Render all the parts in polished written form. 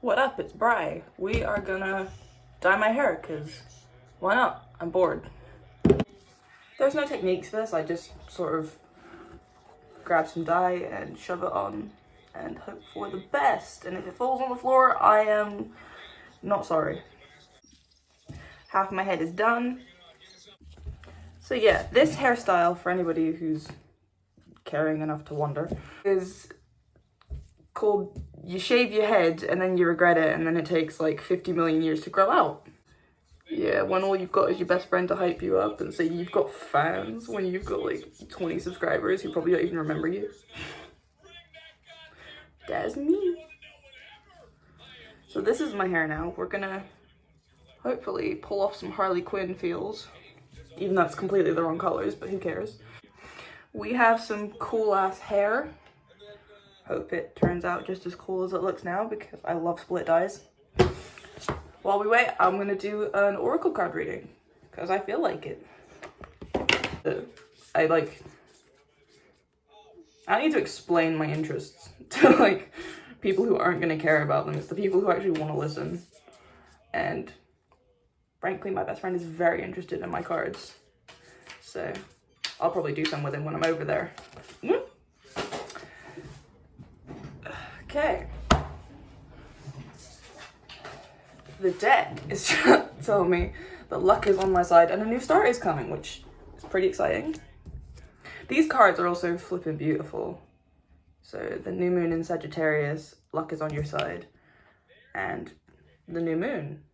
What up? It's Bri. We are gonna dye my hair because why not? I'm bored. There's no techniques for this. I just sort of grab some dye and shove it on and hope for the best. And if it falls on the floor, I am not sorry. Half of my head is done. So yeah, this hairstyle, for anybody who's caring enough to wonder, is called you shave your head and then you regret it and then it takes like 50 million years to grow out. Yeah, when all you've got is your best friend to hype you up and say you've got fans when you've got like 20 subscribers who probably don't even remember you. That's me. So this is my hair now. We're gonna hopefully pull off some Harley Quinn feels. Even though it's completely the wrong colors, but who cares. We have some cool ass hair. Hope it turns out just as cool as it looks now because I love split dyes. While we wait, I'm gonna do an oracle card reading because I feel like it. I need to explain my interests to like people who aren't gonna care about them. It's the people who actually want to listen. And frankly, my best friend is very interested in my cards. So I'll probably do some with him when I'm over there. Okay. The deck is telling me that luck is on my side and a new start is coming, which is pretty exciting. These cards are also flipping beautiful. So the new moon in Sagittarius, luck is on your side. And the new moon,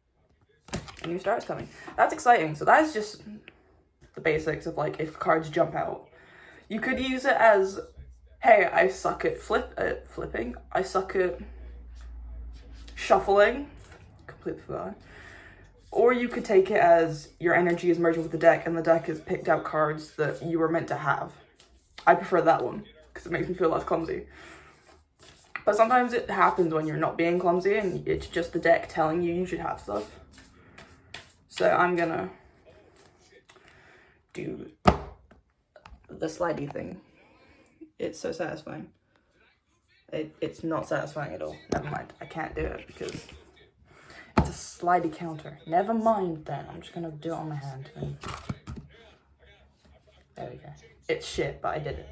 a new start is coming. That's exciting. So that's just the basics of like if cards jump out. You could use it as, hey, I suck at flipping. I suck at shuffling. Completely forgot. Or you could take it as your energy is merging with the deck and the deck has picked out cards that you were meant to have. I prefer that one because it makes me feel less clumsy. But sometimes it happens when you're not being clumsy and it's just the deck telling you should have stuff. So I'm gonna do the slidey thing. It's so satisfying. It's not satisfying at all. Never mind. I can't do it because it's a slidey counter. Never mind then. I'm just gonna do it on my hand. And there we go. It's shit, but I did it.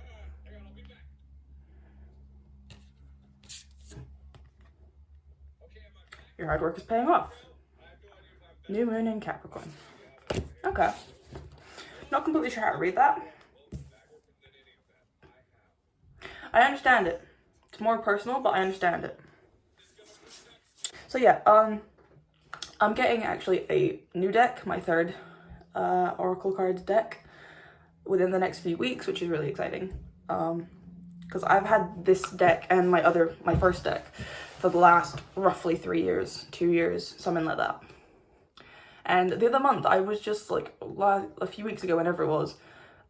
Your hard work is paying off. New moon in Capricorn. Okay. Not completely sure how to read that. I understand it. It's more personal, but I understand it. So yeah, I'm getting actually a new deck, my third Oracle cards deck within the next few weeks, which is really exciting. Because I've had this deck and my first deck for the last roughly 3 years, 2 years, something like that. And the other month, I was just like, a few weeks ago, whenever it was,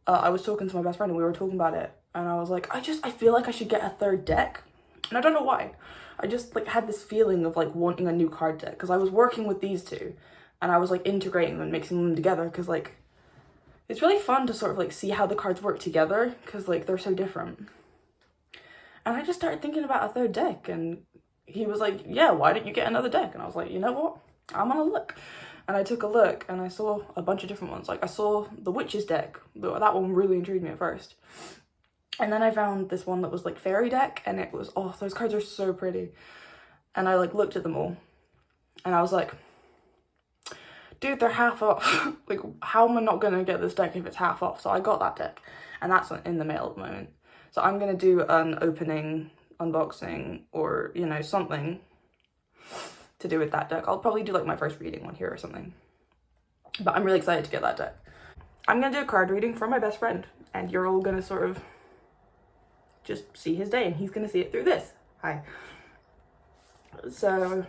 I was talking to my best friend and we were talking about it. And I was like, I feel like I should get a third deck. And I don't know why. I just like had this feeling of like wanting a new card deck because I was working with these two and I was like integrating them and mixing them together because like it's really fun to sort of like see how the cards work together because like they're so different. And I just started thinking about a third deck and he was like, yeah, why don't you get another deck? And I was like, you know what? I'm gonna look. And I took a look and I saw a bunch of different ones. Like I saw the Witches deck. That one really intrigued me at first. And then I found this one that was like fairy deck and it was, oh, those cards are so pretty. And I like looked at them all and I was like, dude, they're half off. Like, how am I not gonna get this deck if it's half off? So I got that deck and that's in the mail at the moment. So I'm gonna do an opening, unboxing, or, you know, something to do with that deck. I'll probably do like my first reading one here or something. But I'm really excited to get that deck. I'm gonna do a card reading for my best friend and you're all gonna sort of just see his day and he's gonna see it through this. Hi. So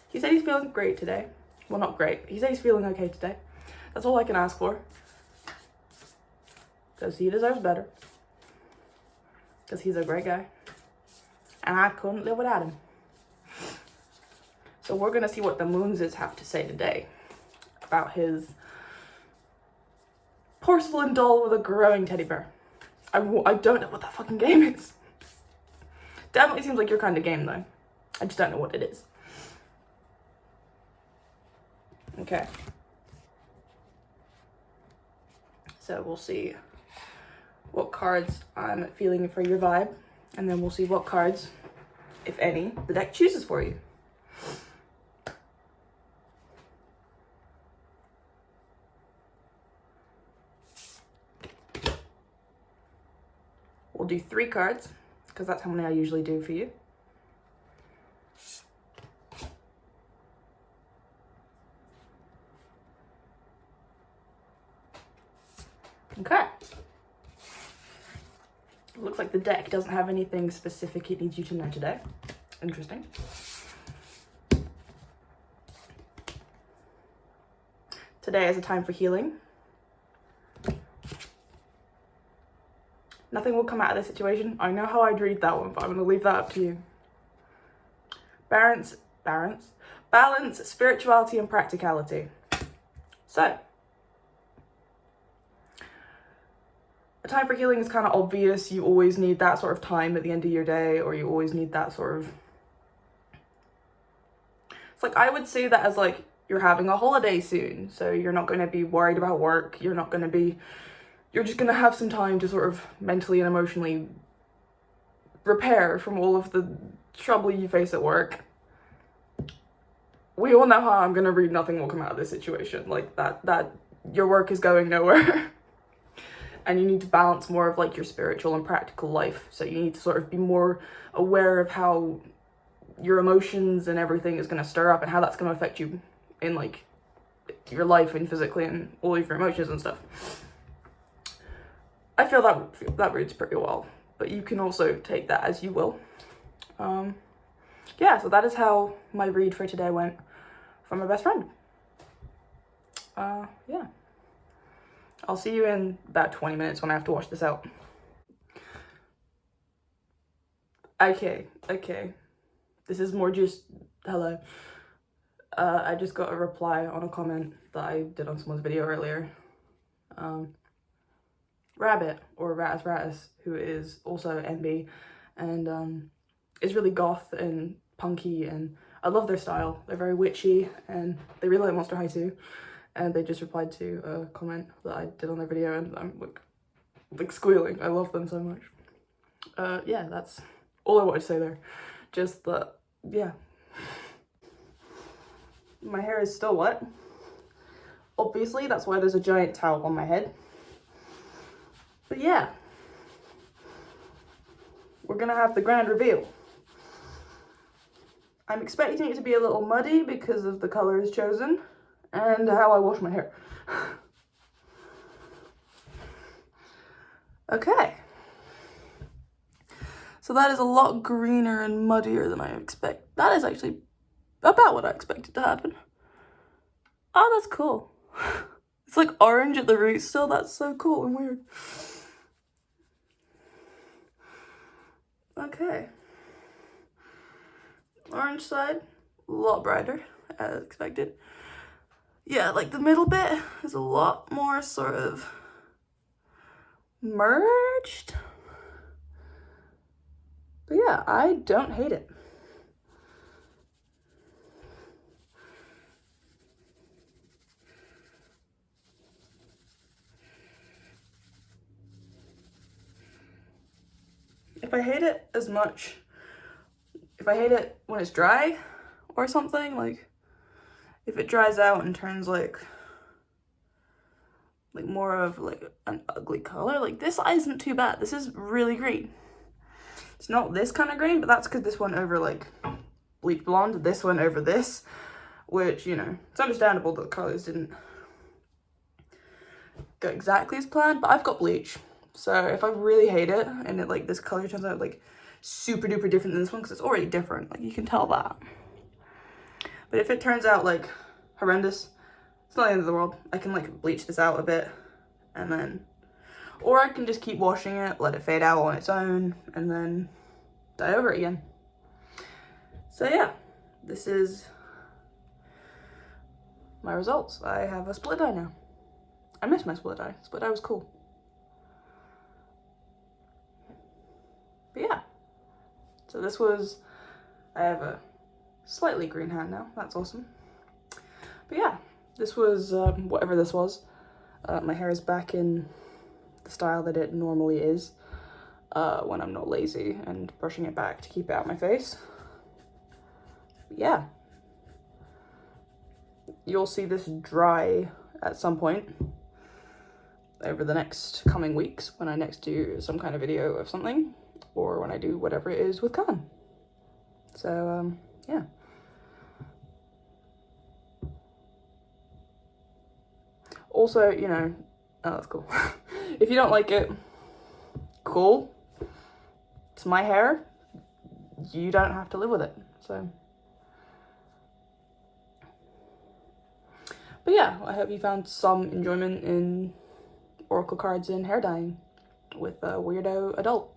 he said he's feeling great today. Well, not great. He said he's feeling okay today. That's all I can ask for. Because he deserves better. Because he's a great guy. And I couldn't live without him. So we're gonna see what the Moonses have to say today about his porcelain doll with a growing teddy bear. I don't know what that fucking game is. Definitely seems like your kind of game though. I just don't know what it is. Okay. So we'll see what cards I'm feeling for your vibe, and then we'll see what cards, if any, the deck chooses for you. We'll do 3 cards, because that's how many I usually do for you. Okay. Looks like the deck doesn't have anything specific it needs you to know today. Interesting. Today is a time for healing. Nothing will come out of this situation. I know how I'd read that one, but I'm going to leave that up to you. Balance, spirituality, and practicality. So, a time for healing is kind of obvious. You always need that sort of time at the end of your day, or you always need that sort of... It's like, I would say that as like, you're having a holiday soon, so you're not going to be worried about work. You're not going to be... You're just going to have some time to sort of mentally and emotionally repair from all of the trouble you face at work. We all know how I'm going to read nothing will come out of this situation. Like, that your work is going nowhere. And you need to balance more of like your spiritual and practical life. So you need to sort of be more aware of how your emotions and everything is going to stir up and how that's going to affect you in like your life and physically and all of your emotions and stuff. I feel that reads pretty well, but you can also take that as you will. Yeah, so that is how my read for today went from my best friend. Yeah. I'll see you in about 20 minutes when I have to wash this out. Okay. This is more just, hello. I just got a reply on a comment that I did on someone's video earlier. Rabbit, or Ratus, who is also NB, and is really goth and punky, and I love their style. They're very witchy, and they really like Monster High too. And they just replied to a comment that I did on their video, and I'm like squealing. I love them so much. Yeah, that's all I wanted to say there. Just that, yeah. My hair is still wet. Obviously, that's why there's a giant towel on my head. But yeah, we're gonna have the grand reveal. I'm expecting it to be a little muddy because of the colors chosen and how I wash my hair. Okay. So that is a lot greener and muddier than I expect. That is actually about what I expected to happen. Oh, that's cool. It's like orange at the roots still. That's so cool and weird. Okay. Orange side, a lot brighter, as expected. Yeah, like the middle bit is a lot more sort of merged. But yeah, I don't hate it. If I hate it as much, if I hate it when it's dry or something, like if it dries out and turns like more of like an ugly color, like this isn't too bad. This is really green. It's not this kind of green, but that's because this went over like bleach blonde, this went over this, which, you know, it's understandable that the colors didn't go exactly as planned, but I've got bleach. So if I really hate it and it like this color turns out like super duper different than this one, because it's already different, like you can tell that. But if it turns out like horrendous, it's not the end of the world. I can like bleach this out a bit and then, or I can just keep washing it, let it fade out on its own, and then dye over it again. So yeah, this is my results. I have a split dye now. I miss my split dye. Split dye was cool. But yeah, so this was, I have a slightly green hand now. That's awesome. But yeah, this was whatever this was. My hair is back in the style that it normally is when I'm not lazy and brushing it back to keep it out my face. Yeah. You'll see this dry at some point over the next coming weeks when I next do some kind of video of something, or when I do whatever it is with Khan. So, yeah. Also, you know, oh, that's cool. If you don't like it, cool. It's my hair. You don't have to live with it, so. But yeah, I hope you found some enjoyment in oracle cards and hair dyeing with a weirdo adult.